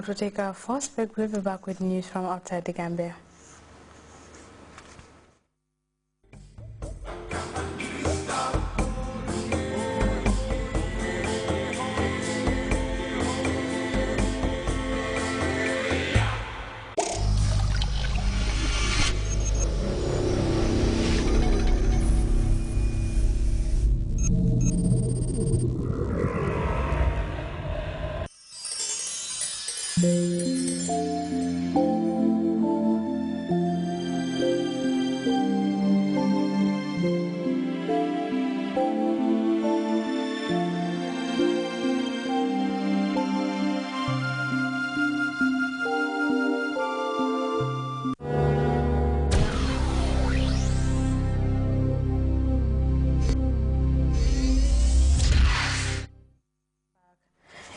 to take our first break. We'll be back with news from outside the Gambia.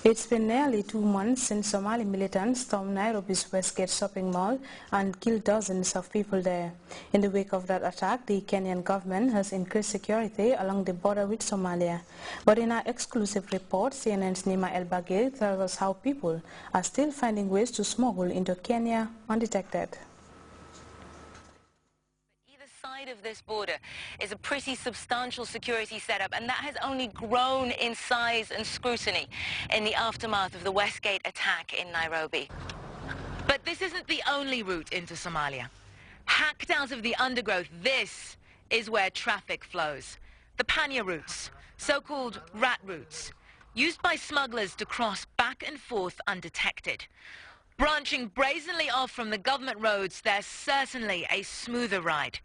It's been nearly 2 months since Somali militants stormed Nairobi's Westgate shopping mall and killed dozens of people there. In the wake of that attack, the Kenyan government has increased security along the border with Somalia. But in our exclusive report, CNN's Nima El-Bagir tells us how people are still finding ways to smuggle into Kenya undetected. Side of this border is a pretty substantial security setup, and that has only grown in size and scrutiny in the aftermath of the Westgate attack in Nairobi. But this isn't the only route into Somalia. Hacked out of the undergrowth, this is where traffic flows. The Panya routes, so-called rat routes, used by smugglers to cross back and forth undetected. Branching brazenly off from the government roads, there's certainly a smoother ride,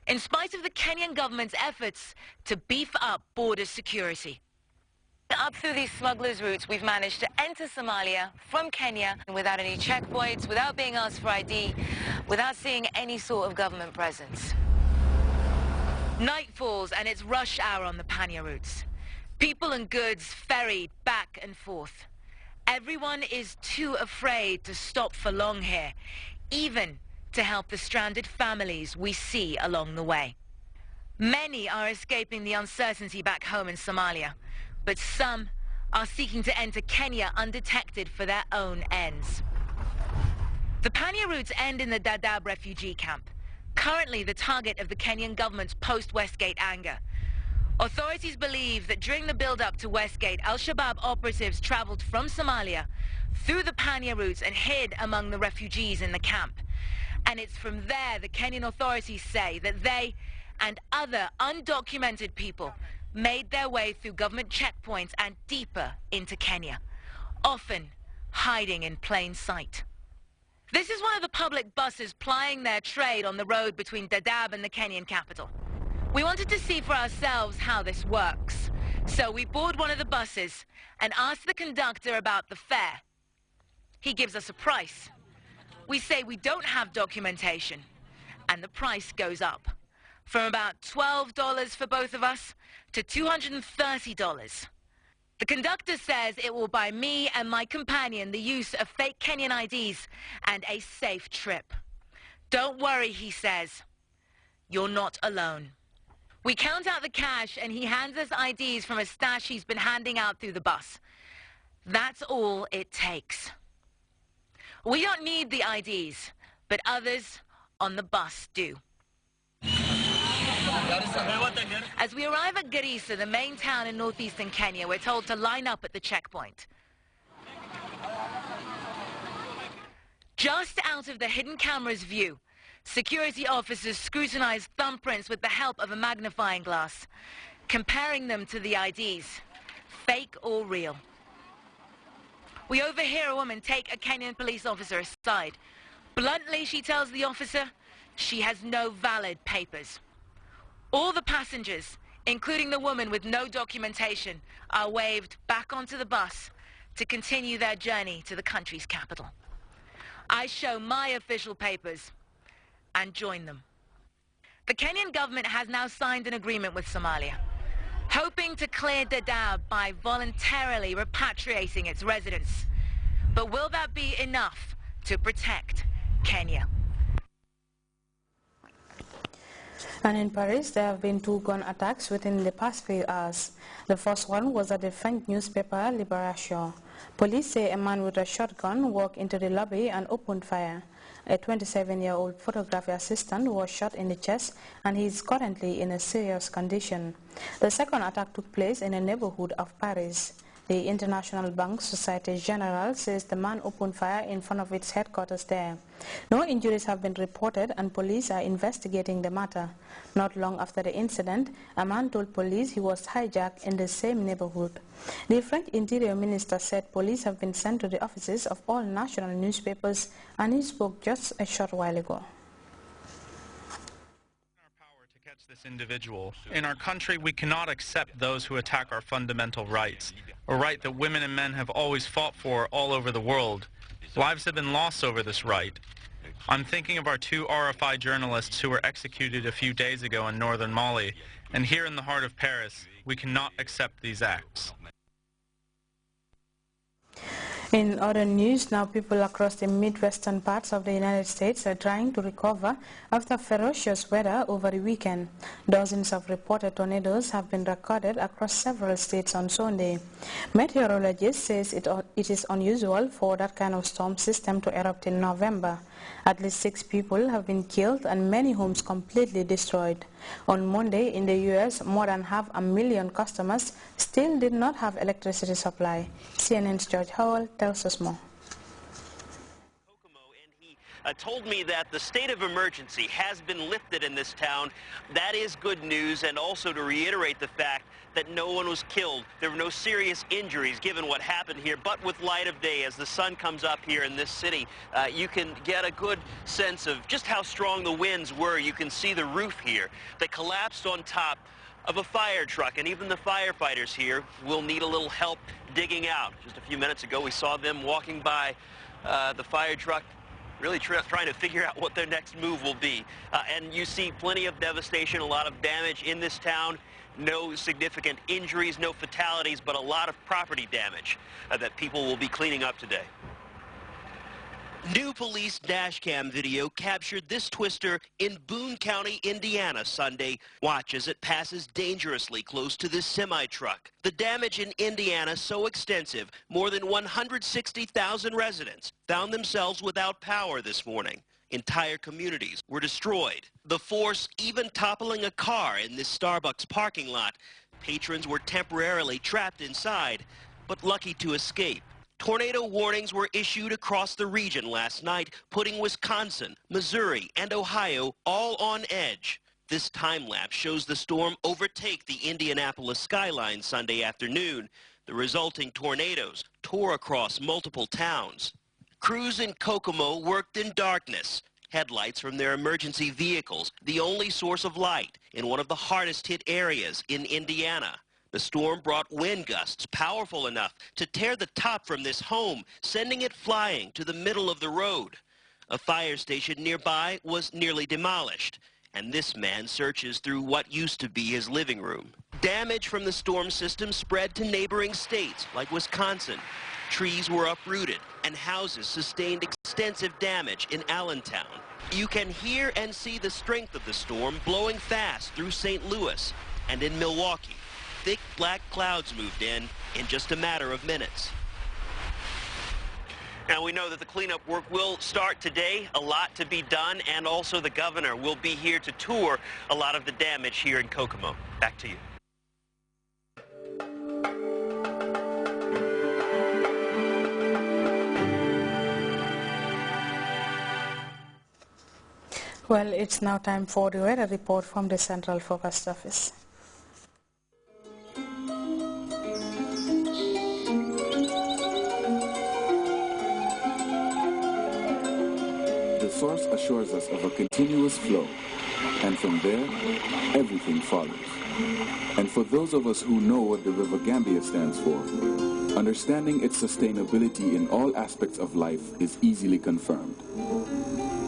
in spite of the Kenyan government's efforts to beef up border security. Up through these smugglers' routes, we've managed to enter Somalia from Kenya without any checkpoints, without being asked for ID, without seeing any sort of government presence. Night falls and it's rush hour on the Panya routes. People and goods ferried back and forth. Everyone is too afraid to stop for long here, even to help the stranded families we see along the way. Many are escaping the uncertainty back home in Somalia, but some are seeking to enter Kenya undetected for their own ends. The Panya routes end in the Dadaab refugee camp, currently the target of the Kenyan government's post-Westgate anger. Authorities believe that during the build-up to Westgate, Al-Shabaab operatives traveled from Somalia through the Panya routes and hid among the refugees in the camp. And it's from there the Kenyan authorities say that they and other undocumented people made their way through government checkpoints and deeper into Kenya, often hiding in plain sight. This is one of the public buses plying their trade on the road between Dadaab and the Kenyan capital. We wanted to see for ourselves how this works, so we board one of the buses and ask the conductor about the fare. He gives us a price. We say we don't have documentation, and the price goes up, from about $12 for both of us to $230. The conductor says it will buy me and my companion the use of fake Kenyan IDs and a safe trip. Don't worry, he says. You're not alone. We count out the cash and he hands us IDs from a stash he's been handing out through the bus. That's all it takes. We don't need the IDs, but others on the bus do. As we arrive at Grts, the main town in northeastern Kenya, we're told to line up at the checkpoint. Just out of the hidden camera's view, security officers scrutinize thumbprints with the help of a magnifying glass, comparing them to the IDs, fake or real. We overhear a woman take a Kenyan police officer aside. Bluntly, she tells the officer she has no valid papers. All the passengers, including the woman with no documentation, are waved back onto the bus to continue their journey to the country's capital. I show my official papers and join them. The Kenyan government has now signed an agreement with Somalia, hoping to clear Dadaab by voluntarily repatriating its residents. But will that be enough to protect Kenya? And in Paris, there have been 2 gun attacks within the past few hours. The first one was at the French newspaper Libération. Police say a man with a shotgun walked into the lobby and opened fire. A 27-year-old photography assistant was shot in the chest and he is currently in a serious condition. The second attack took place in a neighborhood of Paris. The International Bank Societe Generale says the man opened fire in front of its headquarters there. No injuries have been reported and police are investigating the matter. Not long after the incident, a man told police he was hijacked in the same neighborhood. The French Interior Minister said police have been sent to the offices of all national newspapers, and he spoke just a short while ago. This individual. In our country, we cannot accept those who attack our fundamental rights, a right that women and men have always fought for all over the world. Lives have been lost over this right. I'm thinking of our 2 RFI journalists who were executed a few days ago in northern Mali, and here in the heart of Paris, we cannot accept these acts. In other news, now people across the midwestern parts of the United States are trying to recover after ferocious weather over the weekend. Dozens of reported tornadoes have been recorded across several states on Sunday. Meteorologists say it is unusual for that kind of storm system to erupt in November. At least 6 people have been killed and many homes completely destroyed. On Monday in the U.S., more than 500,000 customers still did not have electricity supply. CNN's George Howell tells us more. Told me that the state of emergency has been lifted in this town. That is good news, and also to reiterate the fact that no one was killed. There were no serious injuries given what happened here, but with light of day, as the sun comes up here in this city, you can get a good sense of just how strong the winds were. You can see the roof here that collapsed on top of a fire truck, and even the firefighters here will need a little help digging out. Just a few minutes ago, we saw them walking by the fire truck, really trying to figure out what their next move will be. And you see plenty of devastation, a lot of damage in this town. No significant injuries, no fatalities, but a lot of property damage that people will be cleaning up today. New police dashcam video captured this twister in Boone County, Indiana, Sunday. Watch as it passes dangerously close to this semi-truck. The damage in Indiana so extensive, more than 160,000 residents found themselves without power this morning. Entire communities were destroyed. The force even toppling a car in this Starbucks parking lot. Patrons were temporarily trapped inside, but lucky to escape. Tornado warnings were issued across the region last night, putting Wisconsin, Missouri, and Ohio all on edge. This time-lapse shows the storm overtake the Indianapolis skyline Sunday afternoon. The resulting tornadoes tore across multiple towns. Crews in Kokomo worked in darkness. Headlights from their emergency vehicles, the only source of light in one of the hardest-hit areas in Indiana. The storm brought wind gusts powerful enough to tear the top from this home, sending it flying to the middle of the road. A fire station nearby was nearly demolished, and this man searches through what used to be his living room. Damage from the storm system spread to neighboring states like Wisconsin. Trees were uprooted, and houses sustained extensive damage in Allentown. You can hear and see the strength of the storm blowing fast through St. Louis, and in Milwaukee. Thick black clouds moved in just a matter of minutes. Now we know that the cleanup work will start today, a lot to be done, and also the governor will be here to tour a lot of the damage here in Kokomo. Back to you. Well, it's now time for the weather report from the Central Forecast Office. The source assures us of a continuous flow, and from there, everything follows. And for those of us who know what the River Gambia stands for, understanding its sustainability in all aspects of life is easily confirmed.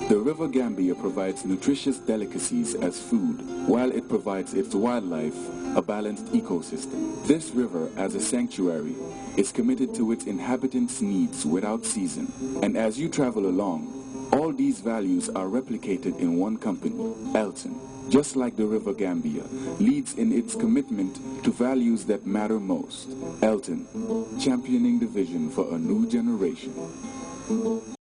The River Gambia provides nutritious delicacies as food, while it provides its wildlife a balanced ecosystem. This river, as a sanctuary, is committed to its inhabitants' needs without season. And as you travel along, All these values are replicated in one company, Elton, just like the River Gambia, leads in its commitment to values that matter most. Elton, championing the vision for a new generation.